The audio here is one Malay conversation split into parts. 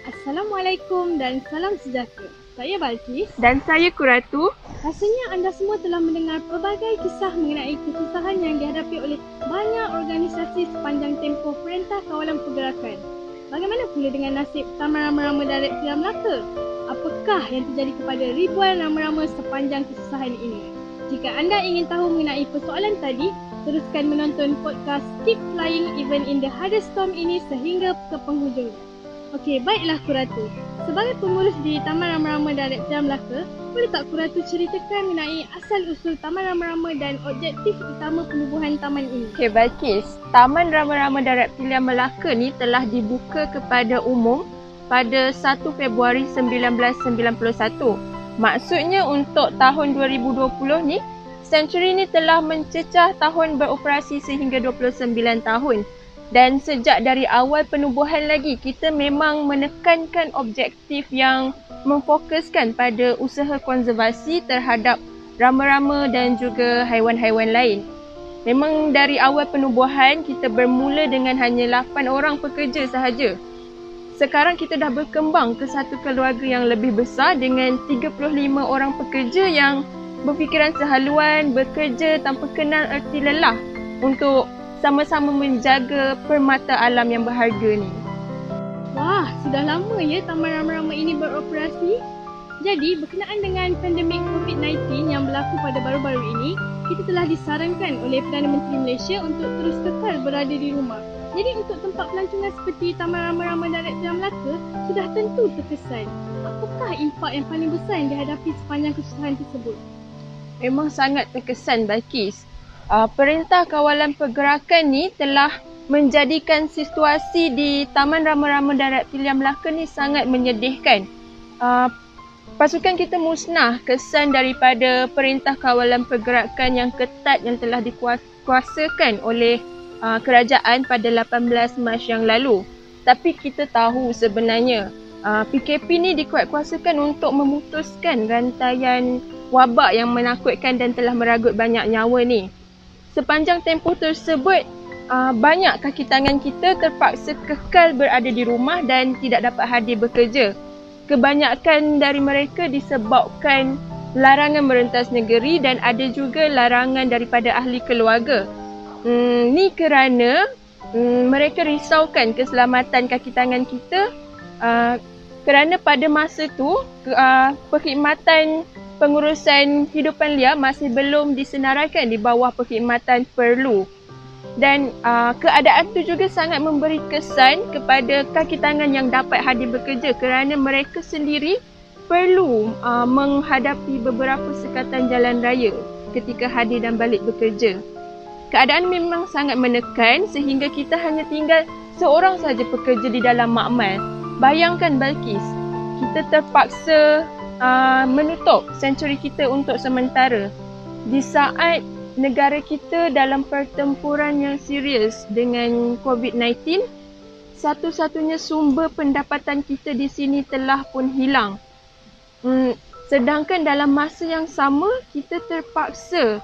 Assalamualaikum dan salam sejahtera. Saya Balkis. Dan saya Kuratu. Rasanya anda semua telah mendengar pelbagai kisah mengenai kesusahan yang dihadapi oleh banyak organisasi sepanjang tempoh Perintah Kawalan Pergerakan. Bagaimana pula dengan nasib Taman Rama-Rama Darat Pilihan Melaka? Apakah yang terjadi kepada ribuan rama-rama sepanjang kesusahan ini? Jika anda ingin tahu mengenai persoalan tadi, teruskan menonton podcast Keep Flying Even in the Hardest Storm ini sehingga ke penghujungnya. Okey, baiklah Kuratu. Sebagai pengurus di Taman Rama-Rama Darat Pilihan Melaka, boleh tak Kuratu ceritakan mengenai asal-usul Taman Rama-Rama dan objektif utama penubuhan taman ini? Okey, Balkis. Taman Rama-Rama Darat Pilihan Melaka ni telah dibuka kepada umum pada 1 Februari 1991. Maksudnya untuk tahun 2020 ni, Century ni telah mencecah tahun beroperasi sehingga 29 tahun. Dan sejak dari awal penubuhan lagi, kita memang menekankan objektif yang memfokuskan pada usaha konservasi terhadap rama-rama dan juga haiwan-haiwan lain. Memang dari awal penubuhan, kita bermula dengan hanya 8 orang pekerja sahaja. Sekarang kita dah berkembang ke satu keluarga yang lebih besar dengan 35 orang pekerja yang berfikiran sehaluan, bekerja tanpa kenal erti lelah untuk sama-sama menjaga permata alam yang berharga ni. Wah, sudah lama ya Taman Rama-Rama ini beroperasi. Jadi, berkenaan dengan pandemik COVID-19 yang berlaku pada baru-baru ini, kita telah disarankan oleh Perdana Menteri Malaysia untuk terus kekal berada di rumah. Jadi, untuk tempat pelancongan seperti Taman Rama-Rama Darat Pilihan Melaka sudah tentu terkesan. Apakah impak yang paling besar yang dihadapi sepanjang kesusahan tersebut? Memang sangat terkesan, Balkis. Perintah Kawalan Pergerakan ni telah menjadikan situasi di Taman Rama-Rama Darat Pilihan Melaka ni sangat menyedihkan. Pasukan kita musnah kesan daripada Perintah Kawalan Pergerakan yang ketat yang telah dikuasakan oleh kerajaan pada 18 Mac yang lalu. Tapi kita tahu sebenarnya PKP ni dikuatkuasakan untuk memutuskan rantaian wabak yang menakutkan dan telah meragut banyak nyawa ni. Sepanjang tempoh tersebut, banyak kaki tangan kita terpaksa kekal berada di rumah dan tidak dapat hadir bekerja. Kebanyakan dari mereka disebabkan larangan merentas negeri dan ada juga larangan daripada ahli keluarga. Ni kerana mereka risaukan keselamatan kaki tangan kita kerana pada masa tu perkhidmatan pengurusan hidupan liar masih belum disenaraikan di bawah perkhidmatan Perlu. Dan keadaan tu juga sangat memberi kesan kepada kaki tangan yang dapat hadir bekerja kerana mereka sendiri perlu menghadapi beberapa sekatan jalan raya ketika hadir dan balik bekerja. Keadaan memang sangat menekan sehingga kita hanya tinggal seorang saja pekerja di dalam makmal. Bayangkan Balkis, kita terpaksa menutup Century kita untuk sementara di saat negara kita dalam pertempuran yang serius dengan COVID-19. Satu-satunya sumber pendapatan kita di sini telah pun hilang. Sedangkan dalam masa yang sama kita terpaksa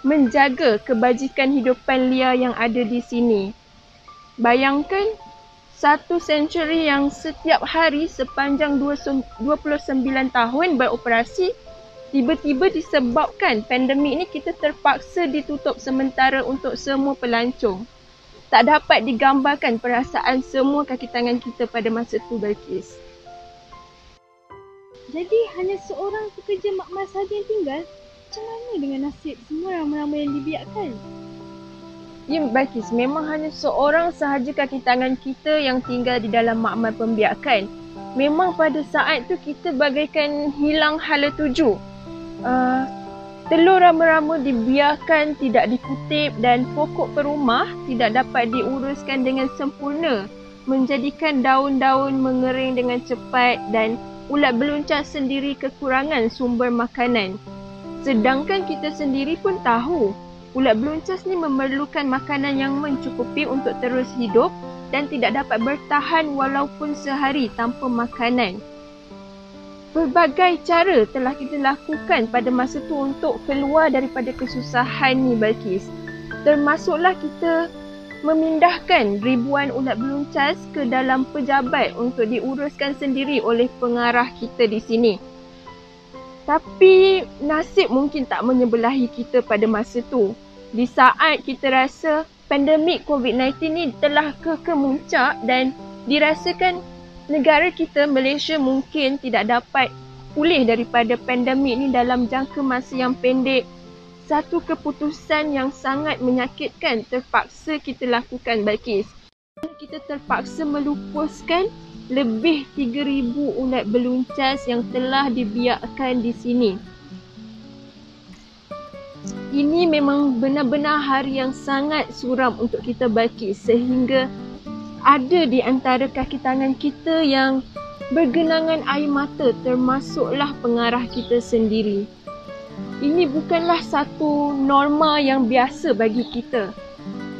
menjaga kebajikan hidupan liar yang ada di sini. Bayangkan satu Century yang setiap hari sepanjang 29 tahun beroperasi, tiba-tiba disebabkan pandemik ni kita terpaksa ditutup sementara untuk semua pelancong. Tak dapat digambarkan perasaan semua kaki tangan kita pada masa tu, Balkis. Jadi, hanya seorang pekerja makmal sahaja yang tinggal? Macam mana dengan nasib semua rama-rama yang dibiarkan? Ya, Balkis, memang hanya seorang sahaja kaki tangan kita yang tinggal di dalam makmal pembiakan. Memang pada saat tu kita bagaikan hilang hala tuju. Telur rama-rama dibiarkan tidak dikutip dan pokok perumah tidak dapat diuruskan dengan sempurna, menjadikan daun-daun mengering dengan cepat dan ulat beluncur sendiri kekurangan sumber makanan. Sedangkan kita sendiri pun tahu ulat beluncas ni memerlukan makanan yang mencukupi untuk terus hidup dan tidak dapat bertahan walaupun sehari tanpa makanan. Pelbagai cara telah kita lakukan pada masa tu untuk keluar daripada kesusahan ni, Balkis. Termasuklah kita memindahkan ribuan ulat beluncas ke dalam pejabat untuk diuruskan sendiri oleh pengarah kita di sini. Tapi nasib mungkin tak menyebelahi kita pada masa tu. Di saat kita rasa pandemik COVID-19 ni telah ke kemuncak dan dirasakan negara kita Malaysia mungkin tidak dapat pulih daripada pandemik ni dalam jangka masa yang pendek. Satu keputusan yang sangat menyakitkan terpaksa kita lakukan, Balkis. Kita terpaksa melupuskan lebih 3,000 ulat beluncas yang telah dibiakkan di sini. Ini memang benar-benar hari yang sangat suram untuk kita, Balkis, sehingga ada di antara kaki tangan kita yang bergenangan air mata, termasuklah pengarah kita sendiri. Ini bukanlah satu norma yang biasa bagi kita.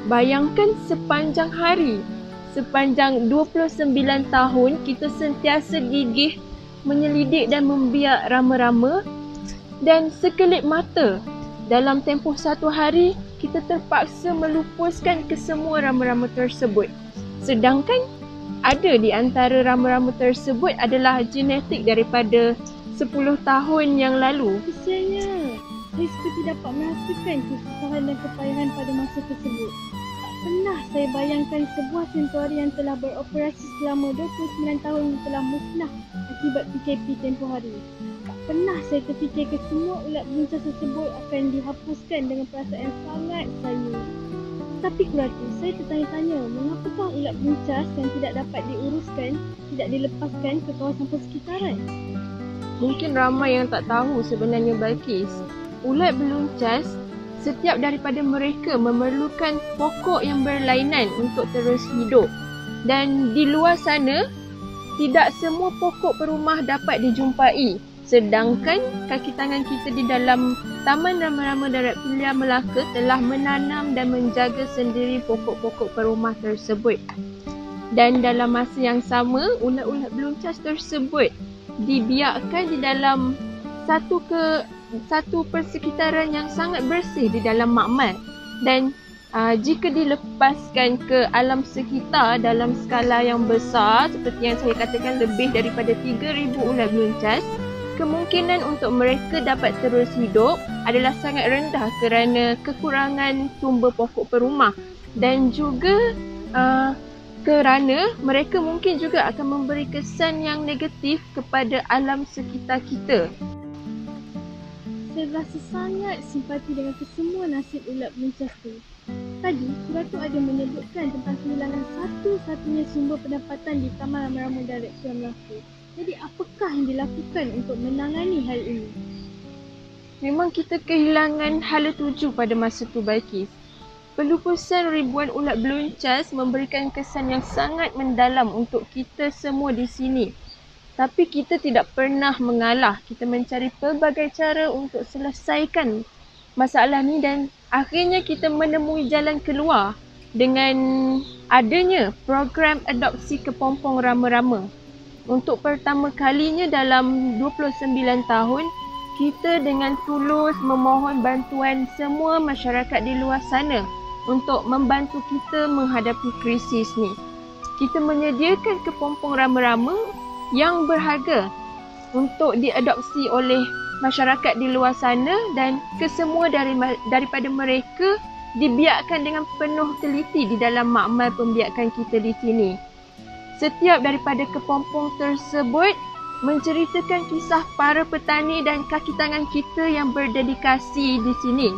Bayangkan sepanjang hari, sepanjang 29 tahun kita sentiasa gigih menyelidik dan membiak rama-rama, dan sekelip mata dalam tempoh satu hari kita terpaksa melupuskan kesemua rama-rama tersebut. Sedangkan ada di antara rama-rama tersebut adalah genetik daripada 10 tahun yang lalu. Kesiannya, saya seperti dapat merasakan kesusahan dan kepayahan pada masa tersebut. Tak pernah saya bayangkan sebuah tempohari yang telah beroperasi selama 29 tahun telah musnah akibat PKP tempoh hari. Tak pernah saya terfikirkan semua ulat beluncas tersebut akan dihapuskan dengan perasaan yang sangat sayu. Tapi keluarga, saya tertanya-tanya mengapakah ulat beluncas yang tidak dapat diuruskan tidak dilepaskan ke kawasan persekitaran? Mungkin ramai yang tak tahu sebenarnya, Balkis. Ulat beluncas, setiap daripada mereka memerlukan pokok yang berlainan untuk terus hidup. Dan di luar sana, tidak semua pokok perumah dapat dijumpai. Sedangkan kaki tangan kita di dalam Taman Rama-Rama Darat Pilihan Melaka telah menanam dan menjaga sendiri pokok-pokok perumah tersebut. Dan dalam masa yang sama, ulat-ulat beluncas tersebut dibiarkan di dalam satu persekitaran yang sangat bersih di dalam makmal. Dan jika dilepaskan ke alam sekitar dalam skala yang besar, seperti yang saya katakan lebih daripada 3,000 ulat beluncas, kemungkinan untuk mereka dapat terus hidup adalah sangat rendah kerana kekurangan tumbuh pokok perumah, dan juga kerana mereka mungkin juga akan memberi kesan yang negatif kepada alam sekitar kita. Saya rasa sangat simpati dengan kesemua nasib ulat beluncas tu. Tadi, Suratu ada menyebutkan tentang kehilangan satu-satunya sumber pendapatan di Taman Rama-Rama Darat Pilihan Melaka. Jadi, apakah yang dilakukan untuk menangani hal ini? Memang kita kehilangan hala tuju pada masa tu, Balkis. Pelupusan ribuan ulat beluncas memberikan kesan yang sangat mendalam untuk kita semua di sini. Tapi kita tidak pernah mengalah. Kita mencari pelbagai cara untuk selesaikan masalah ni, dan akhirnya kita menemui jalan keluar dengan adanya program adopsi kepompong rama-rama. Untuk pertama kalinya dalam 29 tahun, kita dengan tulus memohon bantuan semua masyarakat di luar sana untuk membantu kita menghadapi krisis ni. Kita menyediakan kepompong rama-rama yang berharga untuk diadopsi oleh masyarakat di luar sana, dan kesemua daripada mereka dibiakkan dengan penuh teliti di dalam makmal pembiakan kita di sini. Setiap daripada kepompong tersebut menceritakan kisah para petani dan kaki tangan kita yang berdedikasi di sini.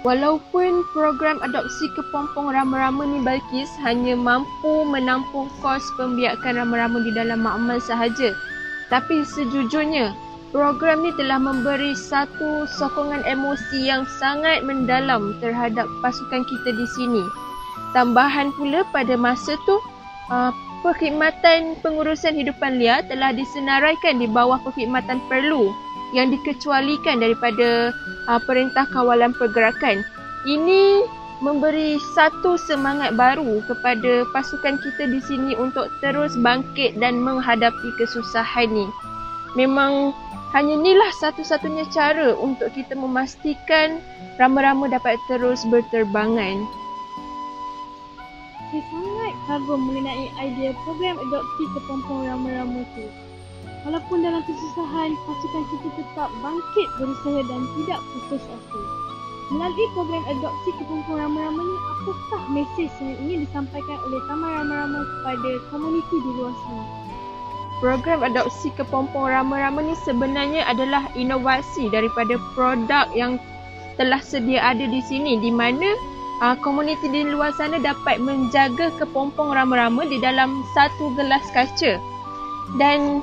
Walaupun program adopsi kepompong rama-rama ni, Balkis, hanya mampu menampung kos pembiakan rama-rama di dalam makmal sahaja, tapi sejujurnya program ni telah memberi satu sokongan emosi yang sangat mendalam terhadap pasukan kita di sini. Tambahan pula, pada masa tu perkhidmatan pengurusan hidupan liar telah disenaraikan di bawah perkhidmatan perlu yang dikecualikan daripada Perintah Kawalan Pergerakan. Ini memberi satu semangat baru kepada pasukan kita di sini untuk terus bangkit dan menghadapi kesusahan ni. Memang hanya inilah satu-satunya cara untuk kita memastikan rama-rama dapat terus berterbangan. saya sangat kagum mengenai idea program adopsi kepompong rama-rama itu. Walaupun dalam kesusahan, pasukan kita tetap bangkit berusaha dan tidak putus asa. Melalui program adopsi kepompong rama-rama ini, apakah mesej yang ingin disampaikan oleh Taman Rama-Rama kepada komuniti di luar sana? Program adopsi kepompong rama-rama ni sebenarnya adalah inovasi daripada produk yang telah sedia ada di sini, di mana komuniti di luar sana dapat menjaga kepompong rama-rama di dalam satu gelas kaca. Dan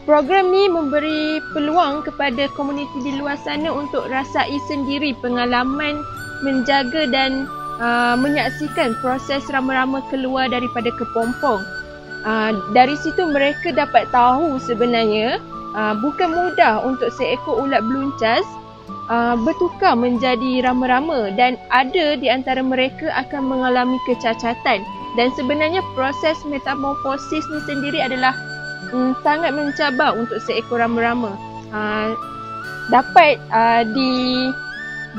program ni memberi peluang kepada komuniti di luar sana untuk rasai sendiri pengalaman menjaga dan menyaksikan proses rama-rama keluar daripada kepompong. Dari situ mereka dapat tahu sebenarnya bukan mudah untuk seekor ulat beluncas bertukar menjadi rama-rama, dan ada di antara mereka akan mengalami kecacatan. Dan sebenarnya proses metamorfosis ni sendiri adalah sangat mencabar untuk seekor rama-rama. Dapat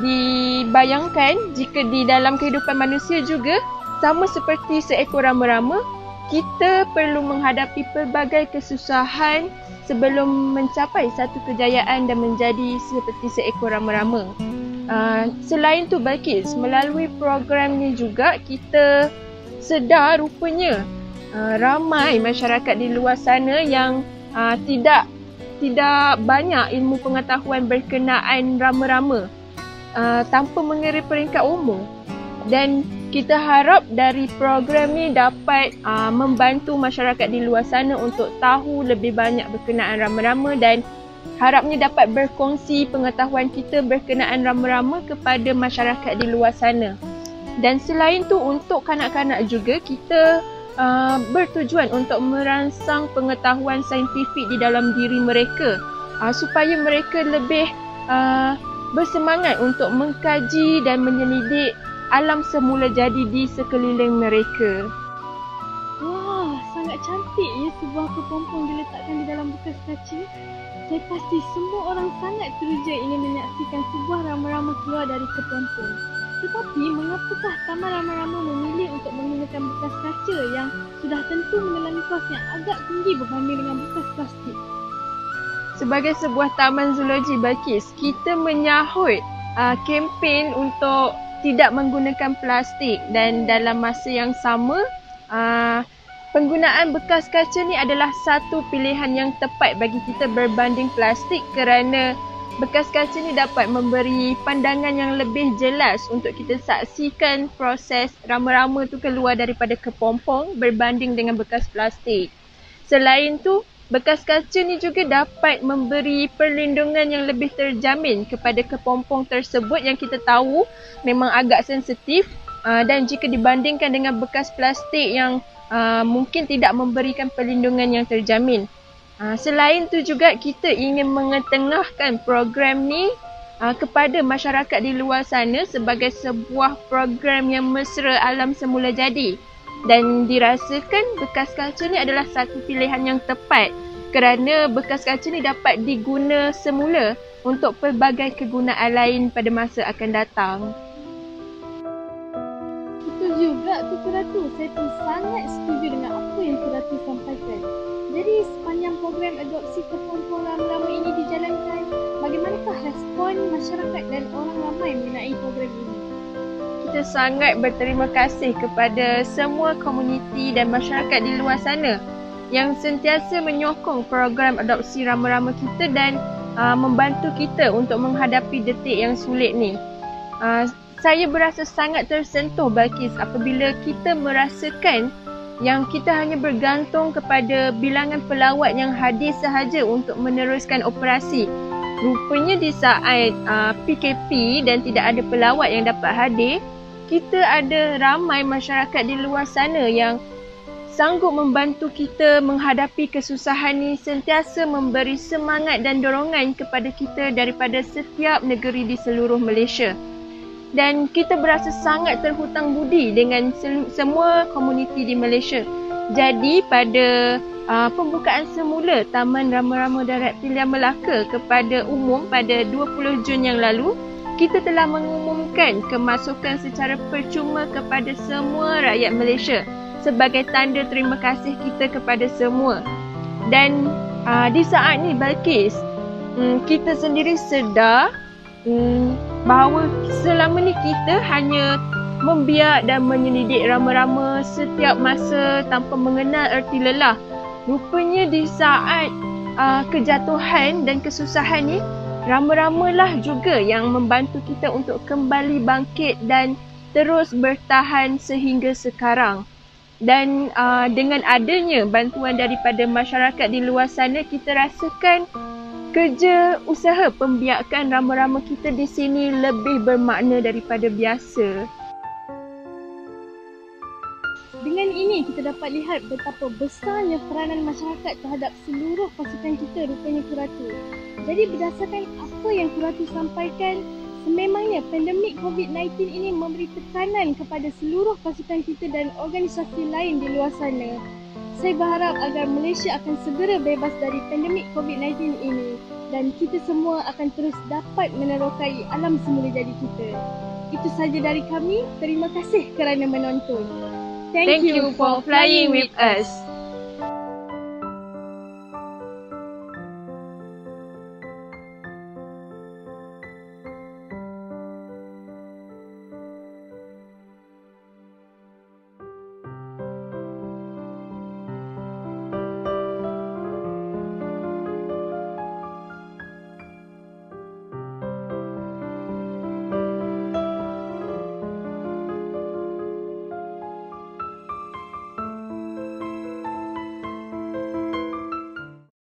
dibayangkan jika di dalam kehidupan manusia juga sama seperti seekor rama-rama, kita perlu menghadapi pelbagai kesusahan sebelum mencapai satu kejayaan dan menjadi seperti seekor rama-rama. Selain tu Balkis, melalui program ni juga kita sedar rupanya ramai masyarakat di luar sana yang tidak banyak ilmu pengetahuan berkenaan rama-rama tanpa mengira peringkat umur. Dan kita harap dari program ni dapat membantu masyarakat di luar sana untuk tahu lebih banyak berkenaan rama-rama, dan harapnya dapat berkongsi pengetahuan kita berkenaan rama-rama kepada masyarakat di luar sana. Dan selain tu, untuk kanak-kanak juga kita bertujuan untuk merangsang pengetahuan saintifik di dalam diri mereka supaya mereka lebih bersemangat untuk mengkaji dan menyelidik alam semula jadi di sekeliling mereka. Wah, sangat cantik ya sebuah kepompong diletakkan di dalam bekas kaca. Saya pasti semua orang sangat teruja ingin menyaksikan sebuah rama-rama keluar dari kepompong. Tetapi mengapakah Taman Rama-Rama memilih untuk menggunakan bekas kaca yang sudah tentu menelan kos yang agak tinggi berbanding dengan bekas plastik? Sebagai sebuah taman zoologi Balkis, kita menyahut kempen untuk tidak menggunakan plastik, dan dalam masa yang sama penggunaan bekas kaca ni adalah satu pilihan yang tepat bagi kita berbanding plastik, kerana bekas kaca ni dapat memberi pandangan yang lebih jelas untuk kita saksikan proses rama-rama tu keluar daripada kepompong berbanding dengan bekas plastik. Selain tu, bekas kaca ni juga dapat memberi perlindungan yang lebih terjamin kepada kepompong tersebut yang kita tahu memang agak sensitif, dan jika dibandingkan dengan bekas plastik yang mungkin tidak memberikan perlindungan yang terjamin. Selain tu juga kita ingin mengetengahkan program ni kepada masyarakat di luar sana sebagai sebuah program yang mesra alam semula jadi. Dan dirasakan bekas kaca ni adalah satu pilihan yang tepat, kerana bekas kaca ni dapat diguna semula untuk pelbagai kegunaan lain pada masa akan datang. Betul juga tu Ratu. Saya pun sangat setuju dengan apa yang Ratu sampaikan. Jadi sepanjang program adopsi kepompong rama-rama ini dijalankan, bagaimanakah respon masyarakat dan orang ramai mengenai program ini? Kita sangat berterima kasih kepada semua komuniti dan masyarakat di luar sana yang sentiasa menyokong program adopsi rama-rama kita dan membantu kita untuk menghadapi detik yang sulit ni. Saya berasa sangat tersentuh Balkis apabila kita merasakan yang kita hanya bergantung kepada bilangan pelawat yang hadir sahaja untuk meneruskan operasi. Rupanya di saat PKP dan tidak ada pelawat yang dapat hadir, kita ada ramai masyarakat di luar sana yang sanggup membantu kita menghadapi kesusahan ni, sentiasa memberi semangat dan dorongan kepada kita daripada setiap negeri di seluruh Malaysia. Dan kita berasa sangat terhutang budi dengan semua komuniti di Malaysia. Jadi pada pembukaan semula Taman Rama-Rama dan Reptilian Melaka kepada umum pada 20 Jun yang lalu, kita telah mengumumkan kemasukan secara percuma kepada semua rakyat Malaysia sebagai tanda terima kasih kita kepada semua. Dan di saat ni Balkis, kita sendiri sedar bahawa selama ni kita hanya membiak dan menyelidik rama-rama setiap masa tanpa mengenal erti lelah. Rupanya di saat kejatuhan dan kesusahan ni, rama-rama lah juga yang membantu kita untuk kembali bangkit dan terus bertahan sehingga sekarang. Dan dengan adanya bantuan daripada masyarakat di luar sana, kita rasakan kerja usaha pembiakan rama-rama kita di sini lebih bermakna daripada biasa. Dengan ini kita dapat lihat betapa besarnya peranan masyarakat terhadap seluruh pasukan kita, rupanya Kuratu. Jadi berdasarkan apa yang Kuratu sampaikan, sememangnya pandemik COVID-19 ini memberi tekanan kepada seluruh pasukan kita dan organisasi lain di luar sana. Saya berharap agar Malaysia akan segera bebas dari pandemik COVID-19 ini dan kita semua akan terus dapat menerokai alam semula jadi kita. Itu saja dari kami. Terima kasih kerana menonton. Thank you for flying with us.